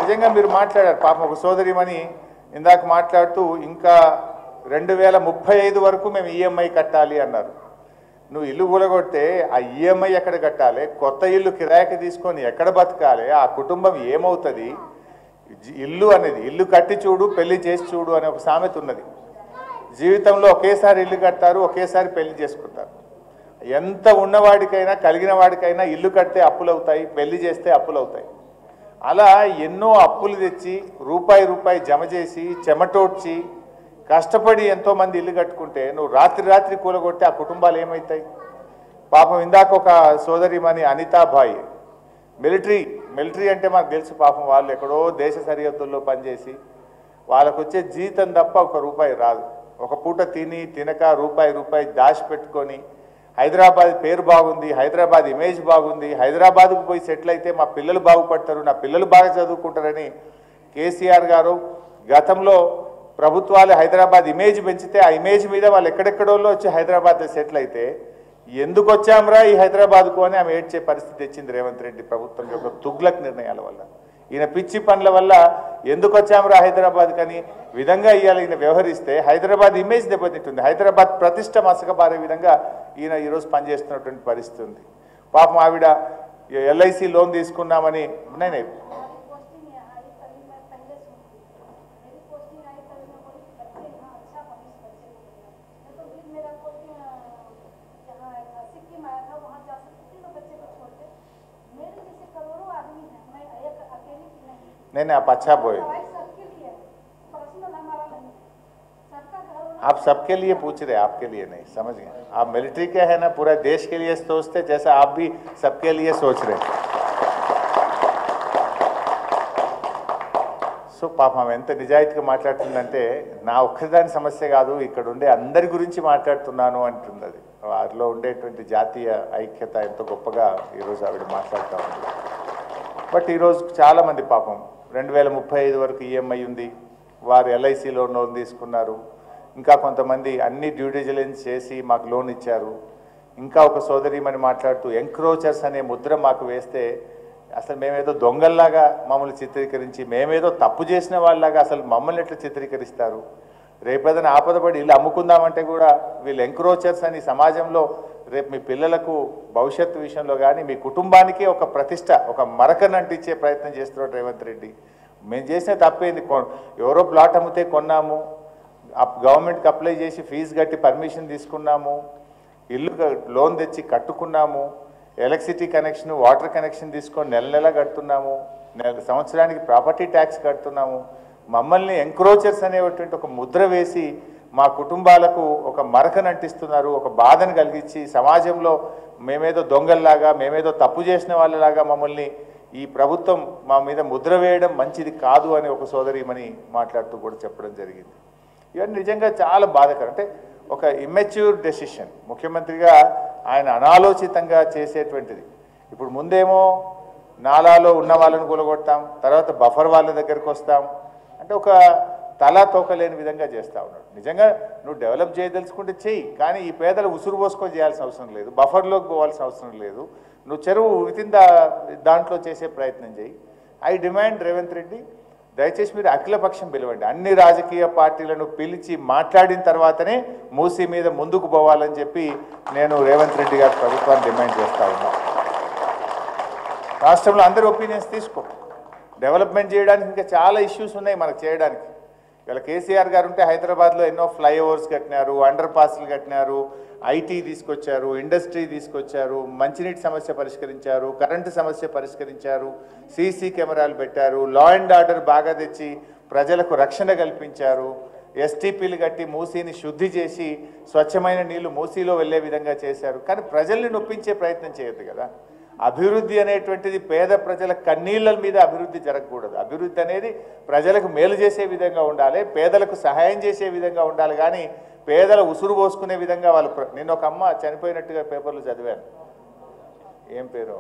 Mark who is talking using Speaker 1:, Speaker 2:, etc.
Speaker 1: నిజంగా మీరు మాట్లాడారు పాపం ఒక సోదరిమని ఇందాక మాట్లాడుతూ ఇంకా 2035 వరకు మేము ఈఎంఐ కట్టాలి అన్నారు. నువ్వు ఇల్లు కూలగొడితే ఆ ఈఎంఐ ఎక్కడ కట్టాలి, కొత్త ఇల్లు కిరాయికి తీసుకొని ఎక్కడ బతకాలి, ఆ కుటుంబం ఏమవుతుంది? ఇల్లు అనేది ఇల్లు కట్టి చూడు పెళ్లి చేసి చూడు అనే ఒక సామెత ఉన్నది. జీవితంలో ఒకేసారి ఇల్లు కట్టారు, ఒకేసారి పెళ్లి చేసుకుంటారు. ఎంత ఉన్నవాడికైనా కలిగిన వాడికైనా ఇల్లు కడితే అప్పులు అవుతాయి, పెళ్లి చేస్తే అప్పులు అవుతాయి. అలా ఎన్నో అప్పులు తెచ్చి రూపాయి జమ చేసి చెమటోడ్చి కష్టపడి ఎంతోమంది ఇల్లు కట్టుకుంటే నువ్వు రాత్రి కూలగొట్టి ఆ కుటుంబాలు ఏమవుతాయి? పాపం ఇందాక ఒక సోదరిమణి అనితాబాయి మిలిటరీ అంటే మనకు తెలుసు. పాపం వాళ్ళు ఎక్కడో దేశ సరిహద్దుల్లో పనిచేసి వాళ్ళకు వచ్చే జీతం తప్ప ₹1 రాదు. ఒక పూట తినక రూపాయి దాచిపెట్టుకొని హైదరాబాద్ పేరు బాగుంది, హైదరాబాద్ ఇమేజ్ బాగుంది, హైదరాబాద్కు పోయి సెటిల్ అయితే మా పిల్లలు బాగుపడతారు, నా పిల్లలు బాగా చదువుకుంటారని కేసీఆర్ గారు గతంలో ప్రభుత్వాలు హైదరాబాద్ ఇమేజ్ పెంచితే ఆ ఇమేజ్ మీద వాళ్ళు ఎక్కడెక్కడోళ్ళు వచ్చి హైదరాబాద్లో సెటిల్ అయితే ఎందుకు వచ్చామరా ఈ హైదరాబాద్కు అని ఆమె ఏడ్చే పరిస్థితి తెచ్చింది రేవంత్ రెడ్డి ప్రభుత్వం యొక్క తుగ్లక్ నిర్ణయాల వల్ల. ఈయన పిచ్చి పనుల వల్ల ఎందుకు వచ్చామరా హైదరాబాద్ కని విధంగా ఇవాళ ఈయన వ్యవహరిస్తే హైదరాబాద్ ఇమేజ్ దెబ్బతింటుంది, హైదరాబాద్ ప్రతిష్ట మసకబారే విధంగా ఈయన ఈరోజు పనిచేస్తున్నటువంటి పరిస్థితి ఉంది. పాపం ఆవిడ ఎల్ఐసి లోన్ తీసుకున్నామని నేనే नहीं आप अच्छा बोले, आप सबके लिए पूछ रहे, आपके लिए नहीं, समझ गए? आप मिलिट्री के हैं ना, पूरा देश के लिए सोचते जैसा आप भी सबके लिए सोच रहे. సో పాపం ఎంత నిజాయితీగా మాట్లాడుతుందంటే నా ఒక్కదాని సమస్య కాదు, ఇక్కడ ఉండే అందరి గురించి మాట్లాడుతున్నాను అంటుంది. అది వారిలో ఉండేటువంటి జాతీయ ఐక్యత ఎంతో గొప్పగా ఈరోజు ఆవిడ మాట్లాడుతూ ఉంది. బట్ ఈరోజు చాలామంది పాపం 2035 వరకు ఈఎంఐ ఉంది, వారు ఎల్ఐసిలో లోన్ తీసుకున్నారు. ఇంకా కొంతమంది అన్ని డ్యూ డిలిజెన్స్ చేసి మాకు లోన్ ఇచ్చారు. ఇంకా ఒక సోదరిమని మాట్లాడుతూ ఎంక్రోచర్స్ అనే ముద్ర మాకు వేస్తే అసలు మేమేదో దొంగల్లాగా మమ్మల్ని చిత్రీకరించి మేమేదో తప్పు చేసిన వాళ్ళలాగా అసలు మమ్మల్ని ఎట్లా చిత్రీకరిస్తారు? రేపేదైనా ఆపదపడి ఇల్లు అమ్ముకుందామంటే కూడా వీళ్ళు ఎంక్రోచర్స్ అని సమాజంలో రేపు మీ పిల్లలకు భవిష్యత్తు విషయంలో కానీ మీ కుటుంబానికి ఒక ప్రతిష్ట ఒక మరకను అంటించే ప్రయత్నం చేస్తున్నాడు రేవంత్ రెడ్డి. మేము చేసిన తప్పేంది? ఎవరో ప్లాట్ అమ్మితే కొన్నాము, గవర్నమెంట్కి అప్లై చేసి ఫీజు కట్టి పర్మిషన్ తీసుకున్నాము, ఇల్లు లోన్ తెచ్చి కట్టుకున్నాము, ఎలక్ట్రిసిటీ కనెక్షన్ వాటర్ కనెక్షన్ తీసుకొని నెల కడుతున్నాము, సంవత్సరానికి ప్రాపర్టీ ట్యాక్స్ కడుతున్నాము. మమ్మల్ని ఎంక్రోచర్స్ అనేటువంటి ఒక ముద్ర వేసి మా కుటుంబాలకు ఒక మరకను అంటిస్తున్నారు, ఒక బాధను కలిగించి సమాజంలో మేమేదో దొంగల్లాగా మేమేదో తప్పు చేసిన వాళ్ళలాగా మమ్మల్ని ఈ ప్రభుత్వం మా మీద ముద్ర వేయడం మంచిది కాదు అని ఒక సోదరిమని మాట్లాడుతూ కూడా చెప్పడం జరిగింది. ఇవన్నీ నిజంగా చాలా బాధాకరం. అంటే ఒక ఇమ్మెచ్యూర్ డెసిషన్ ముఖ్యమంత్రిగా ఆయన అనాలోచితంగా చేసేటువంటిది. ఇప్పుడు ముందేమో నాలాలో ఉన్న వాళ్ళని కూలగొడతాం, తర్వాత బఫర్ వాళ్ళ దగ్గరికి వస్తాం అంటే ఒక తలా తోకలేని విధంగా చేస్తూ ఉన్నాడు. నిజంగా నువ్వు డెవలప్ చేయదలుచుకుంటే చెయ్యి, కానీ ఈ పేదలు ఉసురు పోసుకొని చేయాల్సిన అవసరం లేదు, బఫర్లోకి పోవాల్సిన అవసరం లేదు. నువ్వు చెరువు వితిన్ దాంట్లో చేసే ప్రయత్నం చేయి. ఐ డిమాండ్ రేవంత్ రెడ్డి, దయచేసి మీరు అఖిలపక్షం పిలవండి, అన్ని రాజకీయ పార్టీలను పిలిచి మాట్లాడిన తర్వాతనే మూసీ మీద ముందుకు పోవాలని చెప్పి నేను రేవంత్ రెడ్డి గారి ప్రభుత్వాన్ని డిమాండ్ చేస్తూ ఉన్నా. రాష్ట్రంలో అందరి ఒపీనియన్స్ తీసుకో. డెవలప్మెంట్ చేయడానికి ఇంకా చాలా ఇష్యూస్ ఉన్నాయి మనకు చేయడానికి. ఇలా కేసీఆర్ గారు ఉంటే హైదరాబాద్లో ఎన్నో ఫ్లైఓవర్స్ కట్టినారు, అండర్ పాస్లు కట్టినారు, ఐటీ తీసుకొచ్చారు, ఇండస్ట్రీ తీసుకొచ్చారు, మంచినీటి సమస్య పరిష్కరించారు, కరెంటు సమస్య పరిష్కరించారు, సీసీ కెమెరాలు పెట్టారు, లా అండ్ ఆర్డర్ బాగా తెచ్చి ప్రజలకు రక్షణ కల్పించారు, ఎస్టీపీలు కట్టి మూసీని శుద్ధి చేసి స్వచ్ఛమైన నీళ్లు మూసీలో వెళ్ళే విధంగా చేశారు. కానీ ప్రజల్ని నొప్పించే ప్రయత్నం చేయొద్దు కదా. అభివృద్ధి అనేటువంటిది పేద ప్రజల కన్నీళ్ళ మీద అభివృద్ధి జరగకూడదు. అభివృద్ధి అనేది ప్రజలకు మేలు చేసే విధంగా ఉండాలి, పేదలకు సహాయం చేసే విధంగా ఉండాలి. కానీ పేదల ఉసురు పోసుకునే విధంగా వాళ్ళు నేను ఒక అమ్మ చనిపోయినట్టుగా పేపర్లు చదివాను, ఏం పేరు